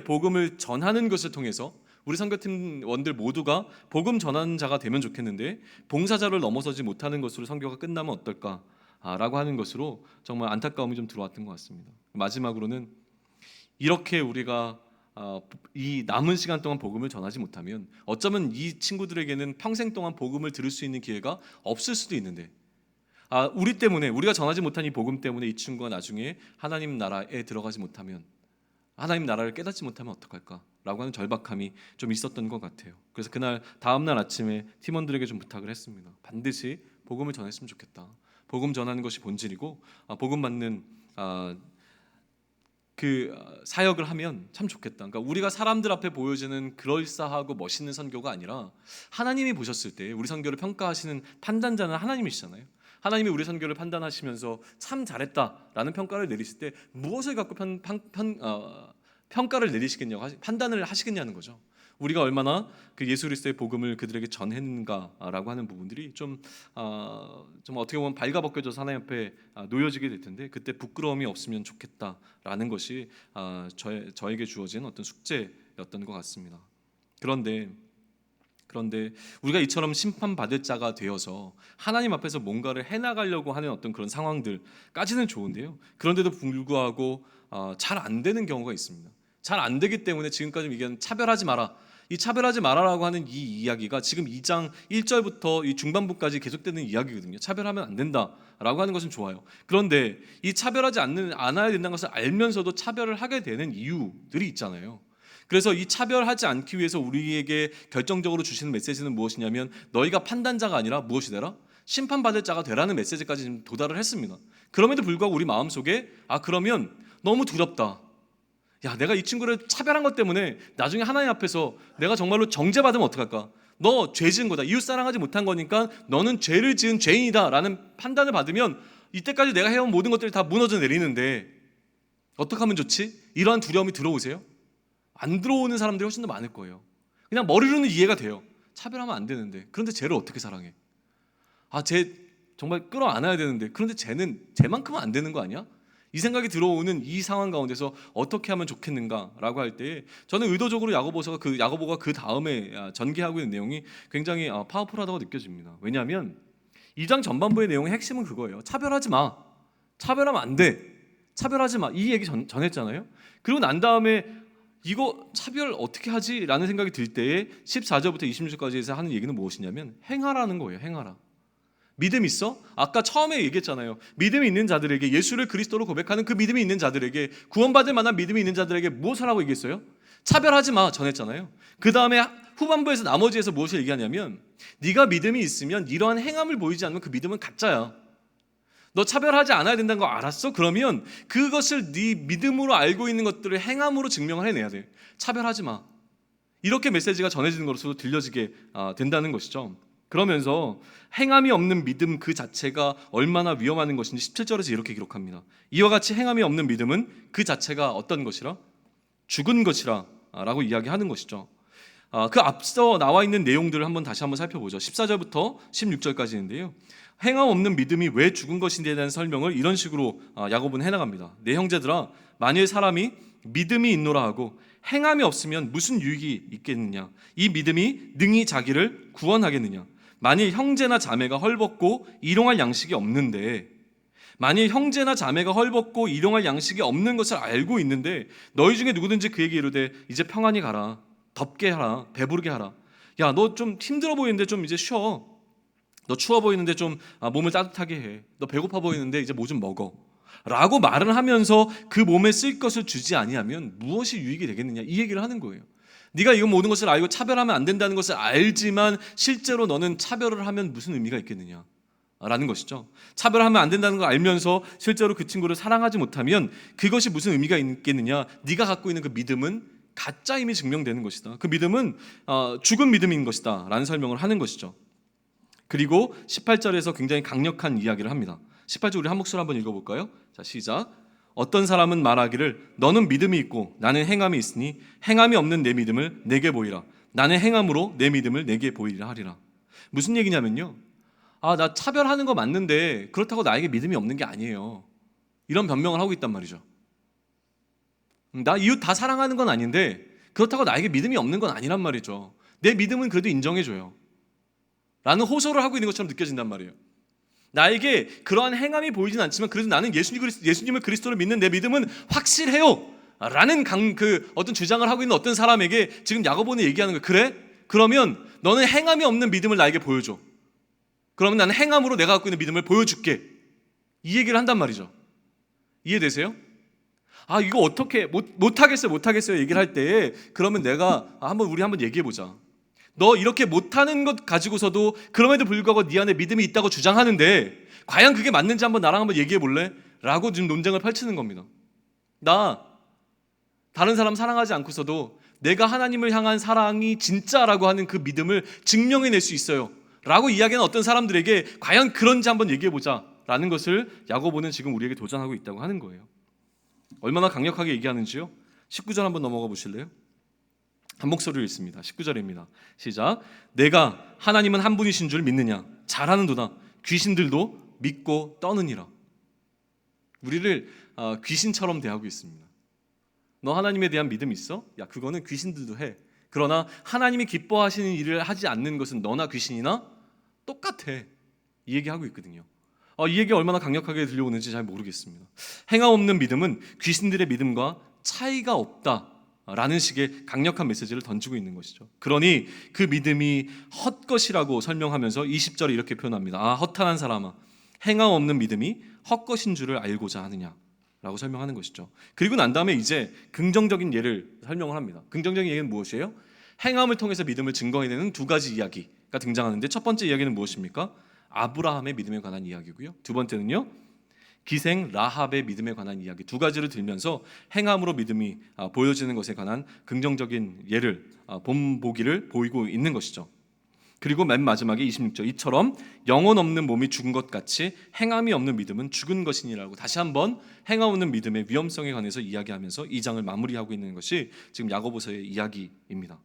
복음을 전하는 것을 통해서 우리 선교팀원들 모두가 복음 전하는 자가 되면 좋겠는데, 봉사자를 넘어서지 못하는 것으로 선교가 끝나면 어떨까? 라고 하는 것으로 정말 안타까움이 좀 들어왔던 것 같습니다. 마지막으로는 이렇게 우리가 이 남은 시간 동안 복음을 전하지 못하면 어쩌면 이 친구들에게는 평생 동안 복음을 들을 수 있는 기회가 없을 수도 있는데, 우리 때문에, 우리가 전하지 못한 이 복음 때문에 이 친구가 나중에 하나님 나라에 들어가지 못하면, 하나님 나라를 깨닫지 못하면 어떡할까? 라고 하는 절박함이 좀 있었던 것 같아요. 그래서 그날 다음날 아침에 팀원들에게 좀 부탁을 했습니다. 반드시 복음을 전했으면 좋겠다. 복음 전하는 것이 본질이고 복음 받는 그 사역을 하면 참 좋겠다. 그러니까 우리가 사람들 앞에 보여지는 그럴싸하고 멋있는 선교가 아니라, 하나님이 보셨을 때 우리 선교를 평가하시는 판단자는 하나님이시잖아요. 하나님이 우리 선교를 판단하시면서 참 잘했다라는 평가를 내리실 때 무엇을 갖고 평가를 내리시겠냐고, 판단을 하시겠냐는 거죠. 우리가 얼마나 그 예수 그리스도의 복음을 그들에게 전했는가라고 하는 부분들이 좀 어떻게 보면 발가벗겨져서 하나님 앞에 놓여지게 될 텐데, 그때 부끄러움이 없으면 좋겠다라는 것이 저에게 주어진 어떤 숙제였던 것 같습니다. 그런데 우리가 이처럼 심판받을 자가 되어서 하나님 앞에서 뭔가를 해나가려고 하는 어떤 그런 상황들까지는 좋은데요, 그런데도 불구하고 잘 안 되는 경우가 있습니다. 잘 안 되기 때문에 지금까지 얘기한 차별하지 마라, 이 차별하지 마라라고 하는 이 이야기가 지금 2장 1절부터 이 중반부까지 계속되는 이야기거든요. 차별하면 안 된다라고 하는 것은 좋아요. 그런데 이 차별하지 않아야 된다는 것을 알면서도 차별을 하게 되는 이유들이 있잖아요. 그래서 이 차별하지 않기 위해서 우리에게 결정적으로 주시는 메시지는 무엇이냐면, 너희가 판단자가 아니라 무엇이 되라? 심판받을 자가 되라는 메시지까지 지금 도달을 했습니다. 그럼에도 불구하고 우리 마음속에 그러면 너무 두렵다. 야, 내가 이 친구를 차별한 것 때문에 나중에 하나님 앞에서 내가 정말로 정죄받으면 어떡할까? 너 죄 지은 거다. 이웃 사랑하지 못한 거니까 너는 죄를 지은 죄인이다 라는 판단을 받으면 이때까지 내가 해온 모든 것들이 다 무너져 내리는데 어떻게 하면 좋지? 이러한 두려움이 들어오세요? 안 들어오는 사람들이 훨씬 더 많을 거예요. 그냥 머리로는 이해가 돼요. 차별하면 안 되는데. 그런데 쟤를 어떻게 사랑해? 쟤 정말 끌어안아야 되는데. 그런데 쟤는 쟤만큼은 안 되는 거 아니야? 이 생각이 들어오는 이 상황 가운데서 어떻게 하면 좋겠는가라고 할 때 저는 의도적으로 야고보가 그 다음에 전개하고 있는 내용이 굉장히 파워풀하다고 느껴집니다. 왜냐하면 2장 전반부의 내용의 핵심은 그거예요. 차별하지 마. 차별하면 안 돼. 차별하지 마. 이 얘기 전했잖아요. 그리고 난 다음에 이거 차별 어떻게 하지? 라는 생각이 들 때에 14절부터 26절까지에서 하는 얘기는 무엇이냐면 행하라는 거예요. 행하라. 믿음 있어? 아까 처음에 얘기했잖아요. 믿음이 있는 자들에게, 예수를 그리스도로 고백하는 그 믿음이 있는 자들에게, 구원받을 만한 믿음이 있는 자들에게 무엇을 하라고 얘기했어요? 차별하지 마 전했잖아요. 그 다음에 후반부에서 나머지에서 무엇을 얘기하냐면 네가 믿음이 있으면 이러한 행함을 보이지 않으면 그 믿음은 가짜야. 너 차별하지 않아야 된다는 거 알았어? 그러면 그것을 네 믿음으로 알고 있는 것들을 행함으로 증명을 해내야 돼. 차별하지 마. 이렇게 메시지가 전해지는 것으로 들려지게 된다는 것이죠. 그러면서 행함이 없는 믿음 그 자체가 얼마나 위험한 것인지 17절에서 이렇게 기록합니다. 이와 같이 행함이 없는 믿음은 그 자체가 어떤 것이라? 죽은 것이라 라고 이야기하는 것이죠. 그 앞서 나와 있는 내용들을 다시 한번 살펴보죠. 14절부터 16절까지인데요. 행함 없는 믿음이 왜 죽은 것인지에 대한 설명을 이런 식으로 야고보는 해나갑니다. 내 형제들아, 만일 사람이 믿음이 있노라 하고 행함이 없으면 무슨 유익이 있겠느냐? 이 믿음이 능히 자기를 구원하겠느냐? 만일 형제나 자매가 헐벗고 일용할 양식이 없는데, 만일 형제나 자매가 헐벗고 일용할 양식이 없는 것을 알고 있는데 너희 중에 누구든지 그에게 이르되 이제 평안히 가라, 덥게 하라, 배부르게 하라. 야, 너 좀 힘들어 보이는데 좀 이제 쉬어. 너 추워 보이는데 좀 몸을 따뜻하게 해. 너 배고파 보이는데 이제 뭐 좀 먹어. 라고 말을 하면서 그 몸에 쓸 것을 주지 아니하면 무엇이 유익이 되겠느냐, 이 얘기를 하는 거예요. 네가 이거 모든 것을 알고 차별하면 안 된다는 것을 알지만 실제로 너는 차별을 하면 무슨 의미가 있겠느냐 라는 것이죠. 차별하면 안 된다는 걸 알면서 실제로 그 친구를 사랑하지 못하면 그것이 무슨 의미가 있겠느냐. 네가 갖고 있는 그 믿음은 가짜임이 증명되는 것이다. 그 믿음은 죽은 믿음인 것이다 라는 설명을 하는 것이죠. 그리고 18절에서 굉장히 강력한 이야기를 합니다. 18절 우리 한 목소리 한번 읽어볼까요? 자, 시작. 어떤 사람은 말하기를 너는 믿음이 있고 나는 행함이 있으니 행함이 없는 내 믿음을 내게 보이라. 나는 행함으로 내 믿음을 내게 보이라 하리라. 무슨 얘기냐면요, 나 차별하는 거 맞는데 그렇다고 나에게 믿음이 없는 게 아니에요. 이런 변명을 하고 있단 말이죠. 나 이웃 다 사랑하는 건 아닌데 그렇다고 나에게 믿음이 없는 건 아니란 말이죠. 내 믿음은 그래도 인정해줘요 라는 호소를 하고 있는 것처럼 느껴진단 말이에요. 나에게 그러한 행함이 보이진 않지만 그래도 나는 예수님을 그리스도로 믿는 내 믿음은 확실해요 라는 어떤 주장을 하고 있는 어떤 사람에게 지금 야고보는 얘기하는 거예요. 그래? 그러면 너는 행함이 없는 믿음을 나에게 보여줘. 그러면 나는 행함으로 내가 갖고 있는 믿음을 보여줄게. 이 얘기를 한단 말이죠. 이해되세요? 이거 어떻게 못하겠어요 얘기를 할 때, 그러면 우리 한번 얘기해보자. 너 이렇게 못하는 것 가지고서도 그럼에도 불구하고 네 안에 믿음이 있다고 주장하는데 과연 그게 맞는지 나랑 한번 얘기해 볼래? 라고 지금 논쟁을 펼치는 겁니다. 나 다른 사람 사랑하지 않고서도 내가 하나님을 향한 사랑이 진짜라고 하는 그 믿음을 증명해낼 수 있어요 라고 이야기하는 어떤 사람들에게 과연 그런지 한번 얘기해 보자 라는 것을 야고보는 지금 우리에게 도전하고 있다고 하는 거예요. 얼마나 강력하게 얘기하는지요? 19절 한번 넘어가 보실래요? 한 목소리로 읽습니다. 19절입니다. 시작. 내가 하나님은 한 분이신 줄 믿느냐? 잘하는도다. 귀신들도 믿고 떠느니라. 우리를 귀신처럼 대하고 있습니다. 너 하나님에 대한 믿음 있어? 야, 그거는 귀신들도 해. 그러나 하나님이 기뻐하시는 일을 하지 않는 것은 너나 귀신이나 똑같아. 이 얘기하고 있거든요. 이 얘기 얼마나 강력하게 들려오는지 잘 모르겠습니다. 행함 없는 믿음은 귀신들의 믿음과 차이가 없다 라는 식의 강력한 메시지를 던지고 있는 것이죠. 그러니 그 믿음이 헛것이라고 설명하면서 20절에 이렇게 표현합니다. 허탄한 사람아, 행함 없는 믿음이 헛것인 줄을 알고자 하느냐 라고 설명하는 것이죠. 그리고 난 다음에 이제 긍정적인 예를 설명을 합니다. 긍정적인 예는 무엇이에요? 행함을 통해서 믿음을 증거해내는 두 가지 이야기가 등장하는데, 첫 번째 이야기는 무엇입니까? 아브라함의 믿음에 관한 이야기고요. 두 번째는요, 기생 라합의 믿음에 관한 이야기, 두 가지를 들면서 행함으로 믿음이 보여지는 것에 관한 긍정적인 예를 본보기를 보이고 있는 것이죠. 그리고 맨 마지막에 26절, 이처럼 영혼 없는 몸이 죽은 것 같이 행함이 없는 믿음은 죽은 것이니라고 다시 한번 행함 없는 믿음의 위험성에 관해서 이야기하면서 이 장을 마무리하고 있는 것이 지금 야고보서의 이야기입니다.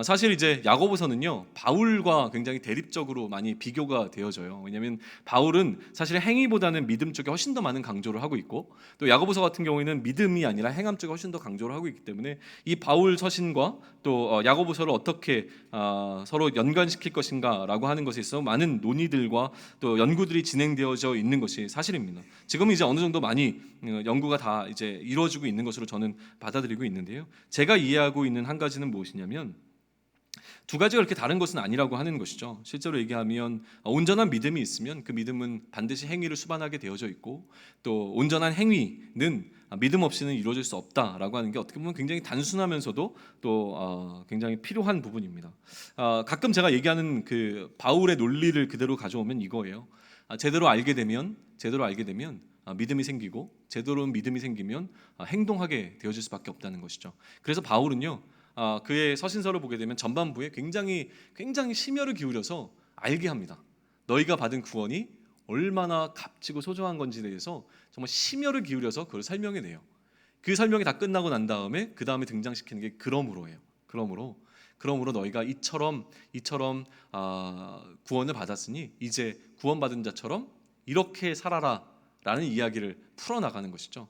사실 이제 야고보서는요, 바울과 굉장히 대립적으로 많이 비교가 되어져요. 왜냐하면 바울은 사실 행위보다는 믿음 쪽에 훨씬 더 많은 강조를 하고 있고, 또 야고보서 같은 경우에는 믿음이 아니라 행함 쪽에 훨씬 더 강조를 하고 있기 때문에 이 바울 서신과 또 야고보서를 어떻게 서로 연관시킬 것인가라고 하는 것에 있어서 많은 논의들과 또 연구들이 진행되어져 있는 것이 사실입니다. 지금 이제 어느 정도 많이 연구가 다 이제 이루어지고 있는 것으로 저는 받아들이고 있는데요. 제가 이해하고 있는 한 가지는 무엇이냐면, 두 가지가 그렇게 다른 것은 아니라고 하는 것이죠. 실제로 얘기하면 온전한 믿음이 있으면 그 믿음은 반드시 행위를 수반하게 되어져 있고, 또 온전한 행위는 믿음 없이는 이루어질 수 없다라고 하는 게 어떻게 보면 굉장히 단순하면서도 또 굉장히 필요한 부분입니다. 가끔 제가 얘기하는 그 바울의 논리를 그대로 가져오면 이거예요. 제대로 알게 되면 믿음이 생기고, 제대로 믿음이 생기면 행동하게 되어질 수밖에 없다는 것이죠. 그래서 바울은요, 그의 서신서를 보게 되면 전반부에 굉장히 심혈을 기울여서 알게 합니다. 너희가 받은 구원이 얼마나 값지고 소중한 건지에 대해서 정말 심혈을 기울여서 그걸 설명해내요. 그 설명이 다 끝나고 난 다음에 그 다음에 등장시키는 게 그러므로예요. 그러므로 너희가 이처럼 구원을 받았으니 이제 구원받은 자처럼 이렇게 살아라라는 이야기를 풀어나가는 것이죠.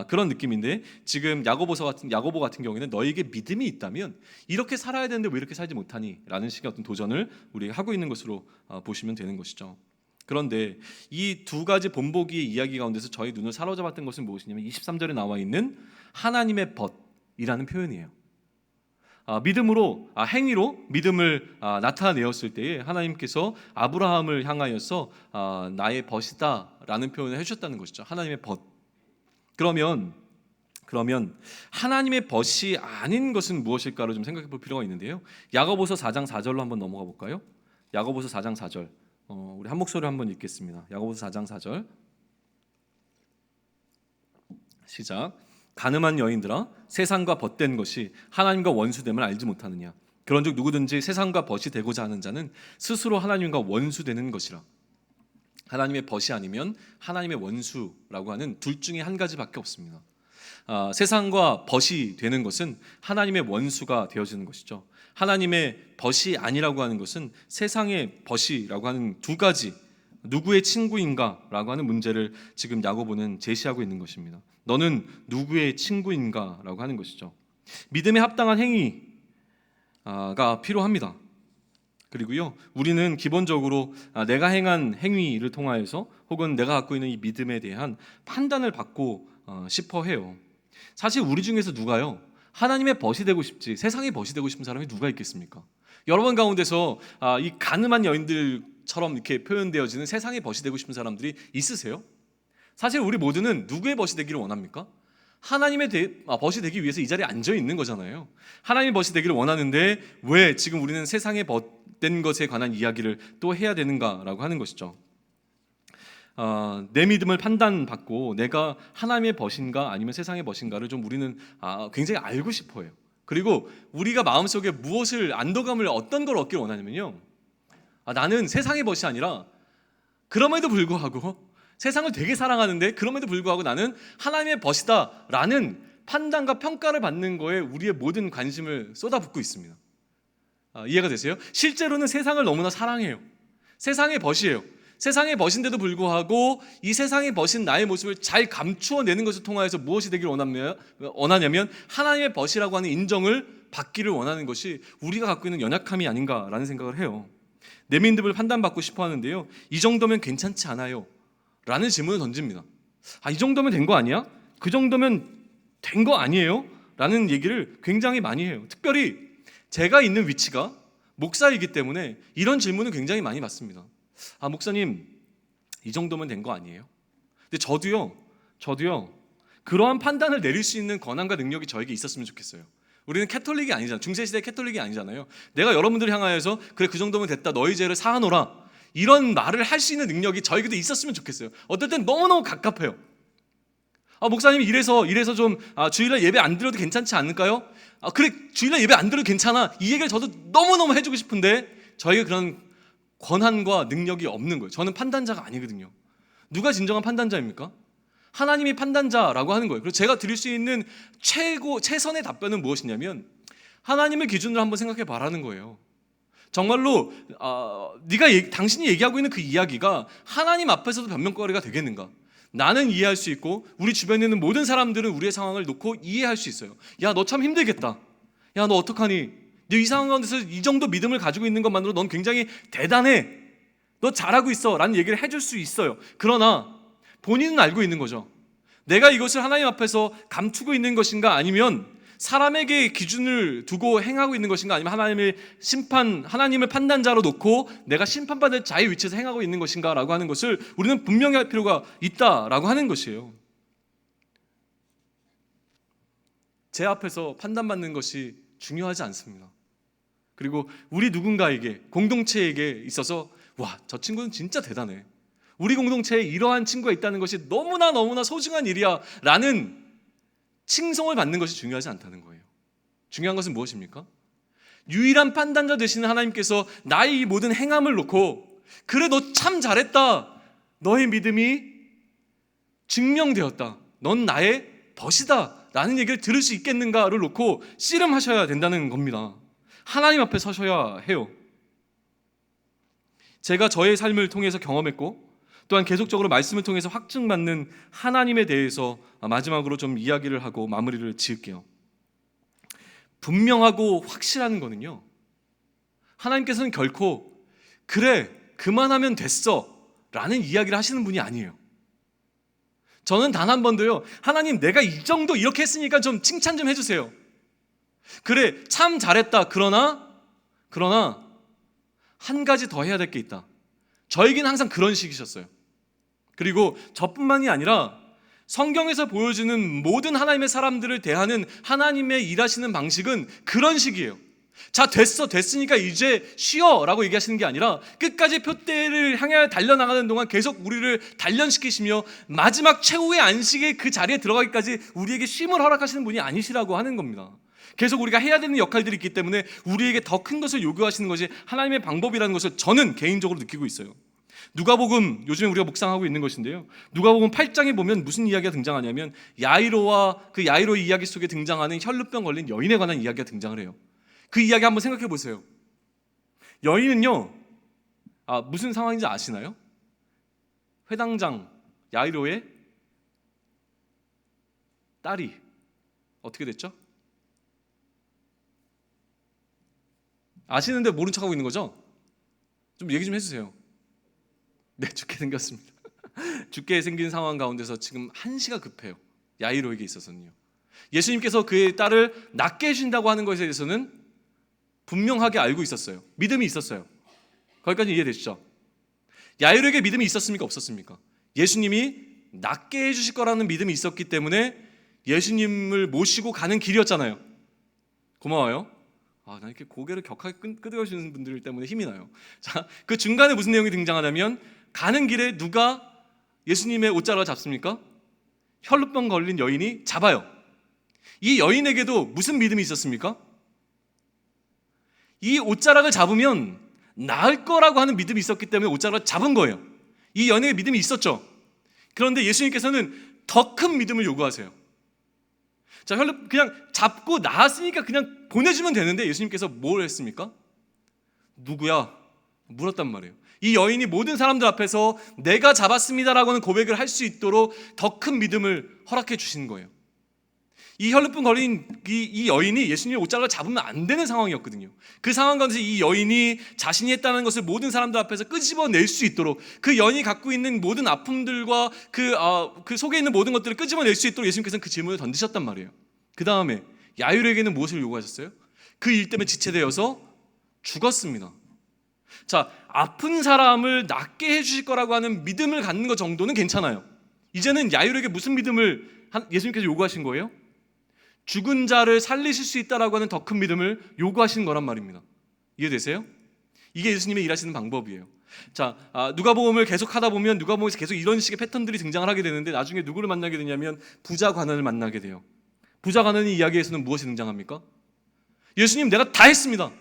그런 느낌인데, 지금 야고보 같은 경우에는 너에게 믿음이 있다면 이렇게 살아야 되는데 왜 이렇게 살지 못하니? 라는 식의 어떤 도전을 우리가 하고 있는 것으로 보시면 되는 것이죠. 그런데 이 두 가지 본보기의 이야기 가운데서 저희 눈을 사로잡았던 것은 무엇이냐면 23절에 나와 있는 하나님의 벗이라는 표현이에요. 행위로 믿음을 나타내었을 때에 하나님께서 아브라함을 향하여서 나의 벗이다라는 표현을 해주셨다는 것이죠. 하나님의 벗. 그러면 하나님의 벗이 아닌 것은 무엇일까를 좀 생각해 볼 필요가 있는데요. 야고보서 4장 4절로 한번 넘어가 볼까요? 야고보서 4장 4절. 우리 한 목소리로 한번 읽겠습니다. 야고보서 4장 4절. 시작. 가늠한 여인들아, 세상과 벗된 것이 하나님과 원수됨을 알지 못하느냐? 그런즉 누구든지 세상과 벗이 되고자 하는 자는 스스로 하나님과 원수되는 것이라. 하나님의 벗이 아니면 하나님의 원수라고 하는 둘 중에 한 가지밖에 없습니다. 세상과 벗이 되는 것은 하나님의 원수가 되어지는 것이죠. 하나님의 벗이 아니라고 하는 것은 세상의 벗이라고 하는 두 가지, 누구의 친구인가 라고 하는 문제를 지금 야고보는 제시하고 있는 것입니다. 너는 누구의 친구인가 라고 하는 것이죠. 믿음에 합당한 행위가 필요합니다. 그리고요, 우리는 기본적으로 내가 행한 행위를 통하여서 혹은 내가 갖고 있는 이 믿음에 대한 판단을 받고 싶어 해요. 사실 우리 중에서 누가요, 하나님의 벗이 되고 싶지 세상의 벗이 되고 싶은 사람이 누가 있겠습니까? 여러분 가운데서 이 가늠한 여인들처럼 이렇게 표현되어지는 세상의 벗이 되고 싶은 사람들이 있으세요? 사실 우리 모두는 누구의 벗이 되기를 원합니까? 하나님의 벗이 되기 위해서 이 자리에 앉아 있는 거잖아요. 하나님의 벗이 되기를 원하는데 왜 지금 우리는 세상의 벗된 것에 관한 이야기를 또 해야 되는가라고 하는 것이죠. 내 믿음을 판단받고 내가 하나님의 벗인가 아니면 세상의 벗인가를 좀 우리는 굉장히 알고 싶어해요. 그리고 우리가 마음속에 무엇을 안도감을 어떤 걸 얻기를 원하냐면요, 나는 세상의 벗이 아니라 그럼에도 불구하고 세상을 되게 사랑하는데 그럼에도 불구하고 나는 하나님의 벗이다 라는 판단과 평가를 받는 거에 우리의 모든 관심을 쏟아붓고 있습니다. 이해가 되세요? 실제로는 세상을 너무나 사랑해요. 세상의 벗이에요. 세상의 벗인데도 불구하고 이 세상의 벗인 나의 모습을 잘 감추어내는 것을 통하여서 무엇이 되기를 원하냐면 하나님의 벗이라고 하는 인정을 받기를 원하는 것이 우리가 갖고 있는 연약함이 아닌가라는 생각을 해요. 내 믿음을 판단받고 싶어 하는데요, 이 정도면 괜찮지 않아요? 라는 질문을 던집니다. 이 정도면 된 거 아니야? 그 정도면 된 거 아니에요? 라는 얘기를 굉장히 많이 해요. 특별히 제가 있는 위치가 목사이기 때문에 이런 질문을 굉장히 많이 받습니다. 목사님, 이 정도면 된 거 아니에요? 근데 저도요 그러한 판단을 내릴 수 있는 권한과 능력이 저에게 있었으면 좋겠어요. 우리는 캐톨릭이 아니잖아요. 중세시대 캐톨릭이 아니잖아요. 내가 여러분들을 향하여서 그래 그 정도면 됐다, 너희 죄를 사하노라, 이런 말을 할 수 있는 능력이 저에게도 있었으면 좋겠어요. 어떨 땐 너무너무 갑갑해요. 목사님 이래서 좀 주일날 예배 안 드려도 괜찮지 않을까요? 그래 주일날 예배 안 드려도 괜찮아, 이 얘기를 저도 너무너무 해주고 싶은데 저에게 그런 권한과 능력이 없는 거예요. 저는 판단자가 아니거든요. 누가 진정한 판단자입니까? 하나님이 판단자라고 하는 거예요. 그래서 제가 드릴 수 있는 최선의 답변은 무엇이냐면 하나님의 기준으로 한번 생각해 봐라는 거예요. 정말로 당신이 얘기하고 있는 그 이야기가 하나님 앞에서도 변명거리가 되겠는가? 나는 이해할 수 있고 우리 주변에 있는 모든 사람들은 우리의 상황을 놓고 이해할 수 있어요. 야, 너 참 힘들겠다. 야, 너 어떡하니? 너 이 상황 가운데서 이 정도 믿음을 가지고 있는 것만으로 넌 굉장히 대단해. 너 잘하고 있어 라는 얘기를 해줄 수 있어요. 그러나 본인은 알고 있는 거죠. 내가 이것을 하나님 앞에서 감추고 있는 것인가, 아니면 사람에게 기준을 두고 행하고 있는 것인가, 아니면 하나님을 판단자로 놓고 내가 심판받을 자의 위치에서 행하고 있는 것인가 라고 하는 것을 우리는 분명히 할 필요가 있다라고 하는 것이에요. 제 앞에서 판단받는 것이 중요하지 않습니다. 그리고 우리 누군가에게, 공동체에게 있어서 와, 저 친구는 진짜 대단해, 우리 공동체에 이러한 친구가 있다는 것이 너무나 소중한 일이야 라는 칭송을 받는 것이 중요하지 않다는 거예요. 중요한 것은 무엇입니까? 유일한 판단자 되시는 하나님께서 나의 이 모든 행함을 놓고 그래, 너 참 잘했다, 너의 믿음이 증명되었다, 넌 나의 벗이다 라는 얘기를 들을 수 있겠는가를 놓고 씨름하셔야 된다는 겁니다. 하나님 앞에 서셔야 해요. 제가 저의 삶을 통해서 경험했고 또한 계속적으로 말씀을 통해서 확증받는 하나님에 대해서 마지막으로 좀 이야기를 하고 마무리를 지을게요. 분명하고 확실한 거는요, 하나님께서는 결코 그래, 그만하면 됐어 라는 이야기를 하시는 분이 아니에요. 저는 단 한 번도요, 하나님 내가 이 정도 이렇게 했으니까 좀 칭찬 좀 해주세요, 그래 참 잘했다, 그러나 한 가지 더 해야 될 게 있다, 저에게는 항상 그런 식이셨어요. 그리고 저뿐만이 아니라 성경에서 보여주는 모든 하나님의 사람들을 대하는 하나님의 일하시는 방식은 그런 식이에요. 자, 됐으니까 이제 쉬어 라고 얘기하시는 게 아니라 끝까지 표대를 향해 달려나가는 동안 계속 우리를 단련시키시며 마지막 최후의 안식의 그 자리에 들어가기까지 우리에게 쉼을 허락하시는 분이 아니시라고 하는 겁니다. 계속 우리가 해야 되는 역할들이 있기 때문에 우리에게 더 큰 것을 요구하시는 것이 하나님의 방법이라는 것을 저는 개인적으로 느끼고 있어요. 누가복음, 요즘에 우리가 묵상하고 있는 것인데요, 누가복음 8장에 보면 무슨 이야기가 등장하냐면 야이로와 그 야이로 이야기 속에 등장하는 혈루병 걸린 여인에 관한 이야기가 등장을 해요. 그 이야기 한번 생각해 보세요. 여인은요, 무슨 상황인지 아시나요? 회당장 야이로의 딸이 어떻게 됐죠? 아시는데 모른 척하고 있는 거죠? 좀 얘기 좀 해주세요. 네, 죽게 생겼습니다. 죽게 생긴 상황 가운데서 지금 한시가 급해요. 야이로에게 있어서는요. 예수님께서 그의 딸을 낫게 해주신다고 하는 것에 대해서는 분명하게 알고 있었어요. 믿음이 있었어요. 거기까지 이해되시죠? 야이로에게 믿음이 있었습니까? 없었습니까? 예수님이 낫게 해주실 거라는 믿음이 있었기 때문에 예수님을 모시고 가는 길이었잖아요. 고마워요. 난 이렇게 고개를 격하게 끄덕여주시는 분들 때문에 힘이 나요. 자, 그 중간에 무슨 내용이 등장하냐면 가는 길에 누가 예수님의 옷자락을 잡습니까? 혈루병 걸린 여인이 잡아요. 이 여인에게도 무슨 믿음이 있었습니까? 이 옷자락을 잡으면 나을 거라고 하는 믿음이 있었기 때문에 옷자락을 잡은 거예요. 이 여인에게 믿음이 있었죠. 그런데 예수님께서는 더 큰 믿음을 요구하세요. 자, 그냥 잡고 나았으니까 그냥 보내주면 되는데 예수님께서 뭘 했습니까? 누구야? 물었단 말이에요. 이 여인이 모든 사람들 앞에서 내가 잡았습니다라고는 고백을 할 수 있도록 더 큰 믿음을 허락해 주신 거예요. 이 혈루병 걸린 이 여인이 예수님의 옷자락을 잡으면 안 되는 상황이었거든요. 그 상황 가운데서 이 여인이 자신이 했다는 것을 모든 사람들 앞에서 끄집어낼 수 있도록, 그 여인이 갖고 있는 모든 아픔들과 그 속에 있는 모든 것들을 끄집어낼 수 있도록 예수님께서는 그 질문을 던지셨단 말이에요. 그 다음에 야이로에게는 무엇을 요구하셨어요? 그 일 때문에 지체되어서 죽었습니다. 자, 아픈 사람을 낫게 해주실 거라고 하는 믿음을 갖는 것 정도는 괜찮아요. 이제는 야이로에게 무슨 믿음을 예수님께서 요구하신 거예요? 죽은 자를 살리실 수 있다라고 하는 더 큰 믿음을 요구하시는 거란 말입니다. 이해되세요? 이게 예수님의 일하시는 방법이에요. 자, 누가복음을 계속 하다 보면 누가복음에서 계속 이런 식의 패턴들이 등장을 하게 되는데 나중에 누구를 만나게 되냐면 부자 관원을 만나게 돼요. 부자 관원의 이야기에서는 무엇이 등장합니까? 예수님, 내가 다 했습니다.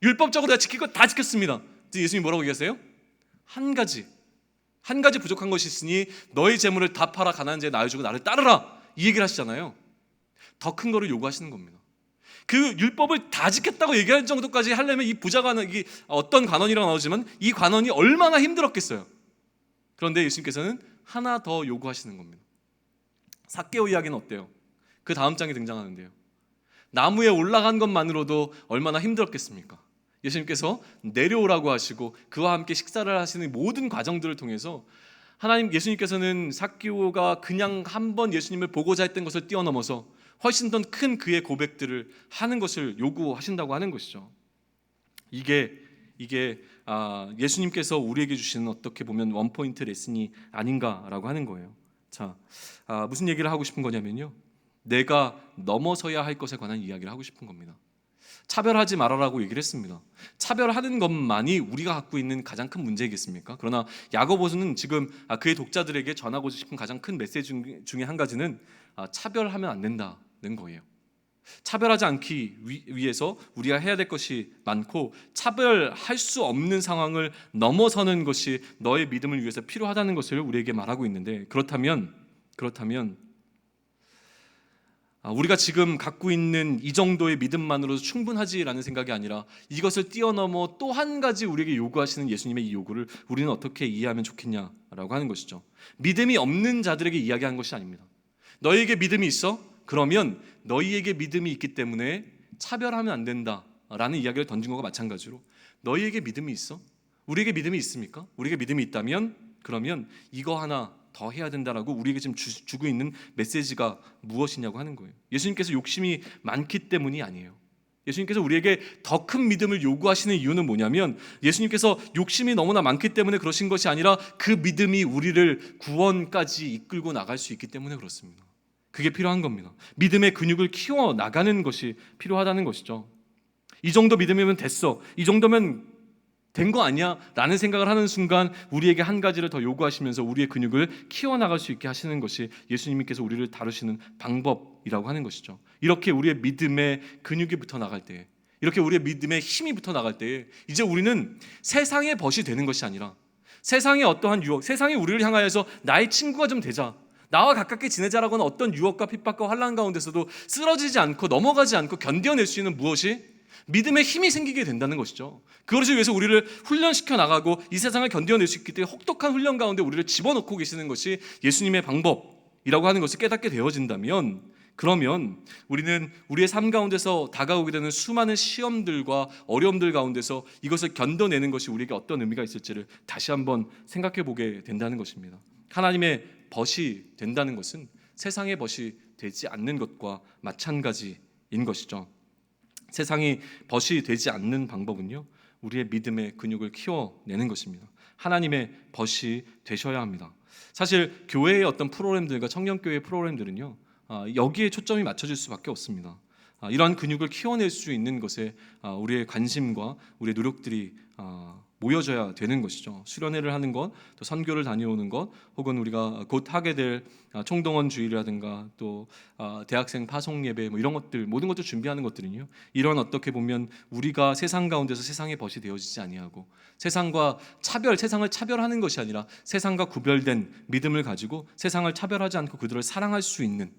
율법적으로 내가 지킬 것 다 지켰습니다. 예수님이 뭐라고 얘기하세요? 한 가지 부족한 것이 있으니 너희 재물을 다 팔아 가난한 자에 나눠주고 나를 따르라, 이 얘기를 하시잖아요. 더 큰 거를 요구하시는 겁니다. 그 율법을 다 지켰다고 얘기할 정도까지 하려면 이 부자관원, 이게 어떤 관원이라고 나오지만 이 관원이 얼마나 힘들었겠어요. 그런데 예수님께서는 하나 더 요구하시는 겁니다. 삭개오 이야기는 어때요? 그 다음 장에 등장하는데요. 나무에 올라간 것만으로도 얼마나 힘들었겠습니까? 예수님께서 내려오라고 하시고 그와 함께 식사를 하시는 모든 과정들을 통해서 예수님께서는 삭개오가 그냥 한번 예수님을 보고자 했던 것을 뛰어넘어서 훨씬 더 큰 그의 고백들을 하는 것을 요구하신다고 하는 것이죠. 이게 예수님께서 우리에게 주시는 어떻게 보면 원포인트 레슨이 아닌가라고 하는 거예요. 자, 무슨 얘기를 하고 싶은 거냐면요, 내가 넘어서야 할 것에 관한 이야기를 하고 싶은 겁니다. 차별하지 말아라고 얘기를 했습니다. 차별하는 것만이 우리가 갖고 있는 가장 큰 문제이겠습니까? 그러나 야고보서는 지금 그의 독자들에게 전하고 싶은 가장 큰 메시지 중에 한 가지는 차별하면 안 된다는 거예요. 차별하지 않기 위해서 우리가 해야 될 것이 많고, 차별할 수 없는 상황을 넘어서는 것이 너의 믿음을 위해서 필요하다는 것을 우리에게 말하고 있는데, 그렇다면 우리가 지금 갖고 있는 이 정도의 믿음만으로도 충분하지라는 생각이 아니라 이것을 뛰어넘어 또 한 가지 우리에게 요구하시는 예수님의 이 요구를 우리는 어떻게 이해하면 좋겠냐라고 하는 것이죠. 믿음이 없는 자들에게 이야기한 것이 아닙니다. 너희에게 믿음이 있어? 그러면 너희에게 믿음이 있기 때문에 차별하면 안 된다라는 이야기를 던진 것과 마찬가지로, 너희에게 믿음이 있어? 우리에게 믿음이 있습니까? 우리에게 믿음이 있다면 그러면 이거 하나 더 해야 된다라고 우리에게 지금 주고 있는 메시지가 무엇이냐고 하는 거예요. 예수님께서 욕심이 많기 때문이 아니에요. 예수님께서 우리에게 더 큰 믿음을 요구하시는 이유는 뭐냐면, 예수님께서 욕심이 너무나 많기 때문에 그러신 것이 아니라 그 믿음이 우리를 구원까지 이끌고 나갈 수 있기 때문에 그렇습니다. 그게 필요한 겁니다. 믿음의 근육을 키워 나가는 것이 필요하다는 것이죠. 이 정도 믿음이면 됐어, 이 정도면 된 거 아니야? 라는 생각을 하는 순간 우리에게 한 가지를 더 요구하시면서 우리의 근육을 키워나갈 수 있게 하시는 것이 예수님께서 우리를 다루시는 방법이라고 하는 것이죠. 이렇게 우리의 믿음의 근육이 붙어 나갈 때, 이렇게 우리의 믿음의 힘이 붙어 나갈 때, 이제 우리는 세상의 벗이 되는 것이 아니라 세상의 어떠한 유혹, 세상이 우리를 향하여서 나의 친구가 좀 되자, 나와 가깝게 지내자라고 하는 어떤 유혹과 핍박과 환난 가운데서도 쓰러지지 않고 넘어가지 않고 견뎌낼 수 있는 무엇이? 믿음의 힘이 생기게 된다는 것이죠. 그것을 위해서 우리를 훈련시켜 나가고 이 세상을 견뎌낼 수 있기 때문에 혹독한 훈련 가운데 우리를 집어넣고 계시는 것이 예수님의 방법이라고 하는 것을 깨닫게 되어진다면, 그러면 우리는 우리의 삶 가운데서 다가오게 되는 수많은 시험들과 어려움들 가운데서 이것을 견뎌내는 것이 우리에게 어떤 의미가 있을지를 다시 한번 생각해 보게 된다는 것입니다. 하나님의 벗이 된다는 것은 세상의 벗이 되지 않는 것과 마찬가지인 것이죠. 세상이 벗이 되지 않는 방법은요, 우리의 믿음의 근육을 키워내는 것입니다. 하나님의 벗이 되셔야 합니다. 사실 교회의 어떤 프로그램들과 청년교회 프로그램들은요, 여기에 초점이 맞춰질 수밖에 없습니다. 이러한 근육을 키워낼 수 있는 것에 우리의 관심과 우리의 노력들이 모여져야 되는 것이죠. 수련회를 하는 것, 또 선교를 다녀오는 것, 혹은 우리가 곧 하게 될 총동원 주일이라든가 또 대학생 파송 예배, 이런 것들, 모든 것들 준비하는 것들은요, 이런 어떻게 보면 우리가 세상 가운데서 세상의 벗이 되어지지 아니하고 세상과 세상을 차별하는 것이 아니라 세상과 구별된 믿음을 가지고 세상을 차별하지 않고 그들을 사랑할 수 있는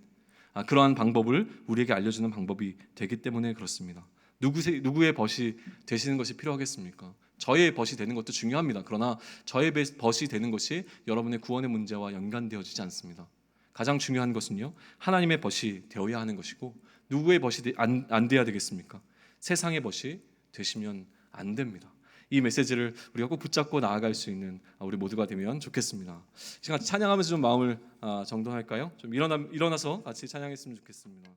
그러한 방법을 우리에게 알려주는 방법이 되기 때문에 그렇습니다. 누구의 벗이 되시는 것이 필요하겠습니까? 저의 벗이 되는 것도 중요합니다. 그러나 저의 벗이 되는 것이 여러분의 구원의 문제와 연관되어지지 않습니다. 가장 중요한 것은요, 하나님의 벗이 되어야 하는 것이고, 누구의 벗이 안 돼야 되겠습니까? 세상의 벗이 되시면 안 됩니다. 이 메시지를 우리가 꼭 붙잡고 나아갈 수 있는 우리 모두가 되면 좋겠습니다. 시간 찬양하면서 좀 마음을 정돈할까요? 좀 일어나서 같이 찬양했으면 좋겠습니다.